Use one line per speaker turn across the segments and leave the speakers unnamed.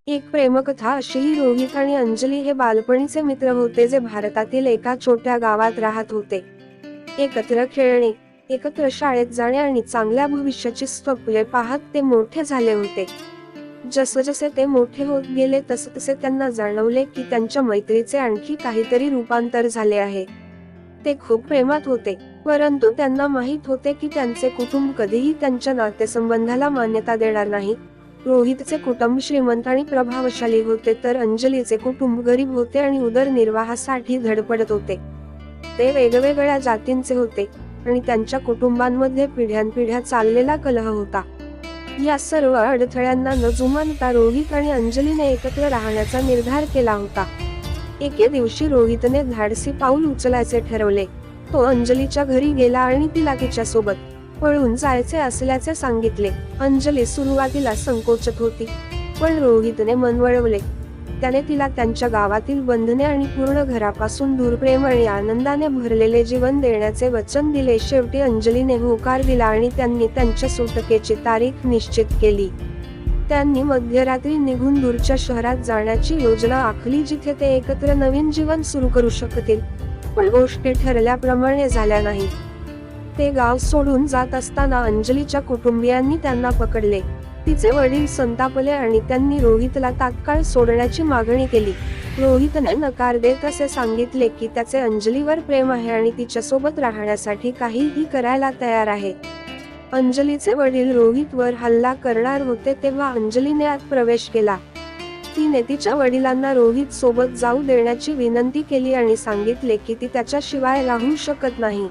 एक प्रेमकथा अशी ही रोहित आणि अंजली हे बालपणीचे मित्र होते जे भारतातील एका छोट्या गावात राहत होते. एकत्र खेळणे, एकत्र शाळेत जाणे आणि चांगल्या भविष्याची स्वप्ने पाहत ते मोठे झाले होते. जसजसे ते मोठे होत गेले तसतसे त्यांना जाणवले की त्यांच्या मैत्रीचे आणखी काहीतरी रूपांतर झाले आहे. ते खूप प्रेमात होते, परंतु त्यांना माहित होते की त्यांचे कुटुंब कधीही त्यांच्या नातेसंबंधाला मान्यता देणार नाही. रोहितचे कुटुंब श्रीमंत आणि प्रभावशाली होते तर अंजलीचे कुटुंब गरीब होते आणि उदरनिर्वाहासाठी धडपडत होते. ते वेगवेगळ्या जातींचे होते आणि त्यांच्या कुटुंबांमध्ये पिढ्यानपिढ्या चाललेला कलह होता. या सर्व अडथळ्यांना न जुमानता रोहित आणि अंजलीने एकत्र राहण्याचा निर्धार केला होता. एके दिवशी रोहितने धाडसी पाऊल उचलायचे ठरवले. तो अंजलीच्या घरी गेला आणि तिला तिच्यासोबत पळून जायचे असल्याचे सांगितले. अंजली सुरुवातीला संकोचत होती, पण रोहितने मन वळवले. त्याने तिला त्यांच्या गावातील बंधने आणि पूर्ण घरापासून दूर प्रेम आणि आनंदाने भरलेले जीवन देण्याचे वचन दिले. शेवटी अंजलीने होकार दिला आणि त्यांनी त्यांच्या सुटकेची तारीख निश्चित केली. त्यांनी मध्यरात्री निघून दूरच्या शहरात जाण्याची योजना आखली जिथे ते एकत्र नवीन जीवन सुरू करू शकतील. पण गोष्टी ठरल्याप्रमाणे झाल्या नाही. ते गाव सोडून जात असताना अंजलीच्या कुटुंबियांनी त्यांना पकडले. तिचे वडील संतापले आणि त्यांनी रोहितला तात्काळ सोडण्याची मागणी केली. रोहितने नकार देत असे सांगितले की त्याचे अंजलीवर प्रेम आहे आणि तिच्यासोबत राहण्यासाठी काहीही करायला तयार आहे. अंजलीचे वडील रोहितवर हल्ला करणार होते तेव्हा अंजलीने आत प्रवेश केला. तिने तिच्या वडिलांना रोहित सोबत जाऊ देण्याची विनंती केली आणि सांगितले की ती त्याच्याशिवाय राहू शकत नाही.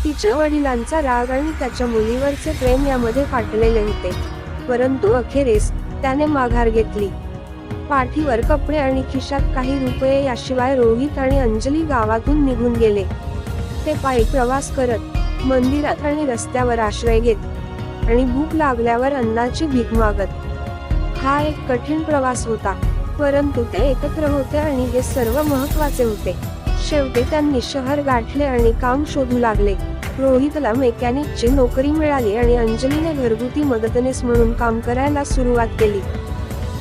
तिच्या वडिलांचा राग आणि त्याच्या मुलीवरचे प्रेम यामध्ये फाटलेले होते, परंतु अखेरीस त्याने माघार घेतली. पाठीवर कपडे आणि खिशात काही रुपये याशिवाय रोहित आणि अंजली गावातून निघून गेले. ते पायी प्रवास करत, मंदिरात आणि रस्त्यावर आश्रय घेत आणि भूक लागल्यावर अन्नाची भीक मागत. हा एक कठीण प्रवास होता, परंतु ते एकत्र होते आणि हे सर्व महत्त्वाचे होते. शेवटी त्यांनी शहर गाठले आणि काम शोधू लागले. रोहितला मेकॅनिकची नोकरी मिळाली आणि अंजलीने घरगुती मदतनीस म्हणून काम करायला सुरुवात केली.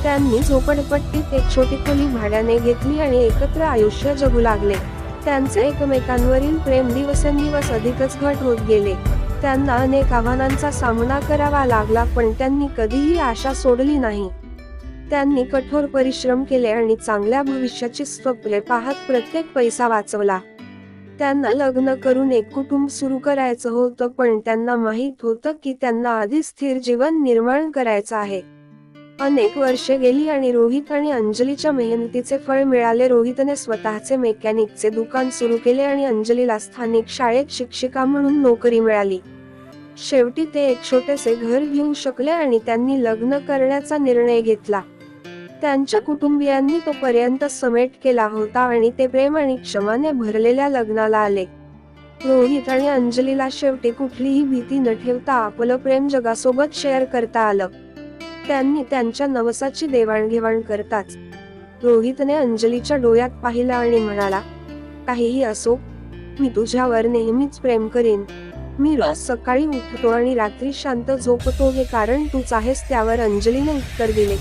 त्यांनी झोपडपट्टीत एक छोटी खोली भाड्याने घेतली आणि एकत्र आयुष्य जगू लागले. त्यांचे एकमेकांवरील प्रेम दिवसेंदिवस अधिकच घट होत गेले. त्यांना अनेक आव्हानांचा सामना करावा लागला, पण त्यांनी कधीही आशा सोडली नाही. त्यांनी कठोर परिश्रम केले आणि चांगल्या भविष्याची स्वप्ने पाहत प्रत्येक पैसा वाचवला. त्यांना लग्न करून एक कुटुंब सुरू करायचं होतं, पण त्यांना माहित होतं की त्यांना आधी स्थिर जीवन निर्माण करायचं आहे. अनेक वर्षे गेली आणि रोहित आणि अंजलीच्या मेहनतीचे फळ मिळाले. रोहितने स्वतःचे मेकॅनिकचे दुकान सुरू केले आणि अंजलीला स्थानिक शाळेत शिक्षिका म्हणून नोकरी मिळाली. शेवटी ते एक छोटेसे घर घेऊ शकले आणि त्यांनी लग्न करण्याचा निर्णय घेतला. त्यांच्या कुटुंबियांनी तोपर्यंत समेट केला होता आणि ते प्रेम आणि क्षमाने भरलेल्या लग्नाला आले. रोहित आणि अंजलीला शेवटी कुठलीही भीती न ठेवता आपलं प्रेम जगासोबत शेअर करता आलं. त्यांनी त्यांच्या नवसाची देवाणघेवाण करताच रोहितने अंजलीच्या डोळ्यात पाहिलं आणि म्हणाला, काहीही असो, मी तुझ्यावर नेहमीच प्रेम करीन. मी रोज सकाळी उठतो आणि रात्री शांत झोपतो हे कारण तूच आहेस. त्यावर अंजलीने उत्तर दिले,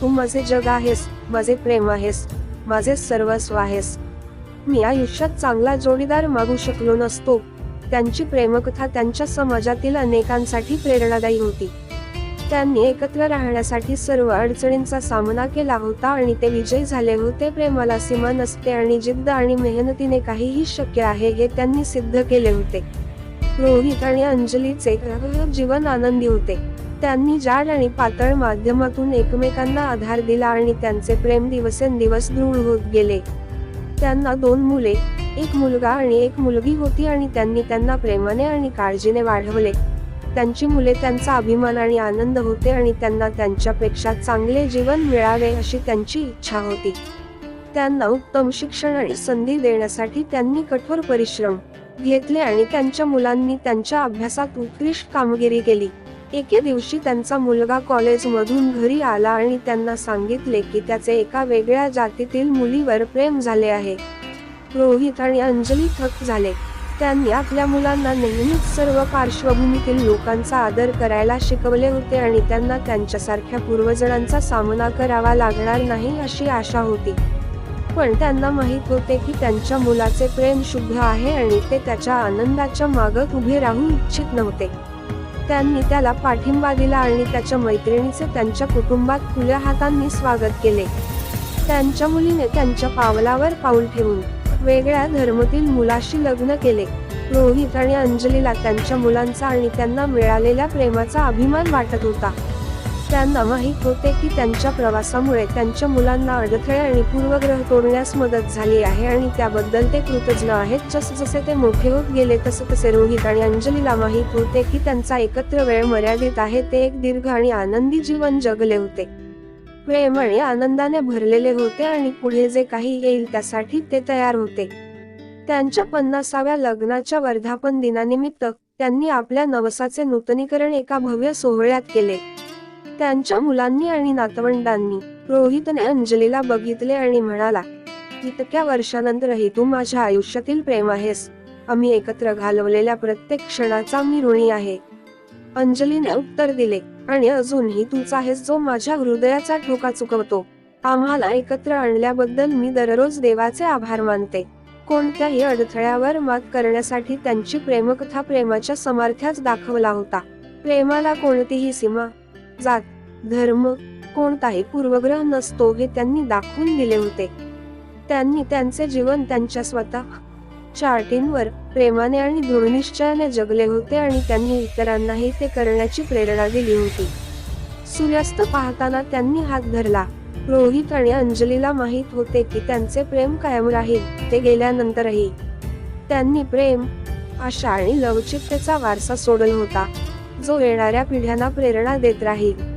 तू माझे जग आहेस, माझे प्रेम आहेस, माझे सर्वस्व आहेस. मी आयुष्यात चांगला जोडीदार मागू शकलो नसतो. त्यांची प्रेमकथा त्यांच्या समाजातील अनेकांसाठी प्रेरणादायी होती. त्यांनी एकत्र राहण्यासाठी सर्व अडचणींचा सामना केला होता आणि ते विजयी झाले होते. प्रेमाला सीमा नसते आणि जिद्द आणि मेहनतीने काहीही शक्य आहे हे त्यांनी सिद्ध केले होते. रोहित आणि अंजलीचे जीवन आनंदी होते. त्यांनी जाड आणि पातळ माध्यमातून एकमेकांना आधार दिला आणि त्यांचे प्रेम दिवसेंदिवस दृढ होत गेले. त्यांना 2 मुले, एक मुलगा आणि एक मुलगी होती आणि त्यांनी त्यांना प्रेमाने आणि काळजीने वाढवले. त्यांची मुले त्यांचा अभिमान आणि आनंद होते आणि त्यांना त्यांच्यापेक्षा चांगले जीवन मिळावे अशी त्यांची इच्छा होती. त्यांना उत्तम शिक्षण आणि संधी देण्यासाठी त्यांनी कठोर परिश्रम घेतले आणि त्यांच्या मुलांनी त्यांच्या अभ्यासात उत्कृष्ट कामगिरी केली. एके दिवशी त्यांचा मुलगा कॉलेजमधून घरी आला आणि त्यांना सांगितले की त्याचे एका वेगळ्या जातीतील मुलीवर प्रेम झाले आहे. रोहित आणि अंजली थक्क झाले. त्यांनी आपल्या मुलांना नेहमीच सर्व पार्श्वभूमीतील लोकांचा आदर करायला शिकवले होते आणि त्यांना त्यांच्यासारख्या पूर्वजांचा सामना करावा लागणार नाही अशी आशा होती. पण त्यांना माहित होते की त्यांच्या मुलाचे प्रेम शुद्ध आहे आणि ते त्याच्या आनंदाच्या मागत उभे राहू इच्छित नव्हते. त्यांनी त्याला पाठिंबा दिला आणि त्याच्या मैत्रिणीचे त्यांच्या कुटुंबात खुल्या हातांनी स्वागत केले. त्यांच्या मुलीने त्यांच्या पावलावर पाऊल ठेवून वेगळ्या धर्मातील मुलाशी लग्न केले. रोहित आणि अंजलीला त्यांच्या मुलांचा आणि त्यांना मिळालेल्या प्रेमाचा अभिमान वाटत होता. त्यांना माहित होते की त्यांच्या प्रवासामुळे त्यांच्या मुलांना अडथळे आणि पूर्वग्रह तोडण्यास मदत झाली आहे आणि त्याबद्दल ते कृतज्ञ आहेत. जसजसे ते मोठे होत गेले तसतसे रोहित आणि अंजलीला माहित होते की त्यांचा एकत्र वेळ मर्यादित आहे. ते एक दीर्घ आणि आनंदी जीवन जगले होते. प्रेम आणि आनंदाने भरलेले होते आणि पुढे जे काही येईल त्यासाठी ते तयार होते. त्यांच्या 50व्या लग्नाच्या वर्धापन दिनानिमित्त त्यांनी आपल्या नवसाचे नूतनीकरण एका भव्य सोहळ्यात केले. त्यांच्या मुलांनी आणि नातवंडांनी रोहितने अंजलीला बघितले आणि म्हणाला, इतक्या वर्षानंतरही तू माझ्या आयुष्यातील प्रेम आहेस. आम्ही एकत्र घालवलेल्या प्रत्येक क्षणाचा मी ऋणी आहे. अंजलीने उत्तर दिले, आणि अजूनही तूच आहेस जो माझ्या हृदयाचा ठोका चुकवतो. आम्हाला एकत्र आणल्याबद्दल मी दररोज देवाचे आभार मानते. कोणत्याही अडथळ्यावर मात करण्यासाठी त्यांची प्रेमकथा प्रेमाच्या सामर्थ्याच दाखवला होता. प्रेमाला कोणतीही सीमा, जात, धर्म, कोणताही पूर्वग्रह नसतो हे त्यांनी दाखवून दिले होते. त्यांनी त्यांचे जीवन त्यांच्या स्वतःच्या अटींवर प्रेमाने आणि दृढनिश्चयाने जगले होते आणि त्यांनी इतरांनाही ते करण्याची प्रेरणा दिली होती. सूर्यास्त पाहताना त्यांनी हात धरला. रोहित आणि अंजलीला माहित होते की त्यांचे प्रेम कायम राहील. ते गेल्यानंतरही त्यांनी प्रेम, आशा आणि लवचिकतेचा वारसा सोडला होता, जो येणाऱ्या पिढ्यांना प्रेरणा देत राहील.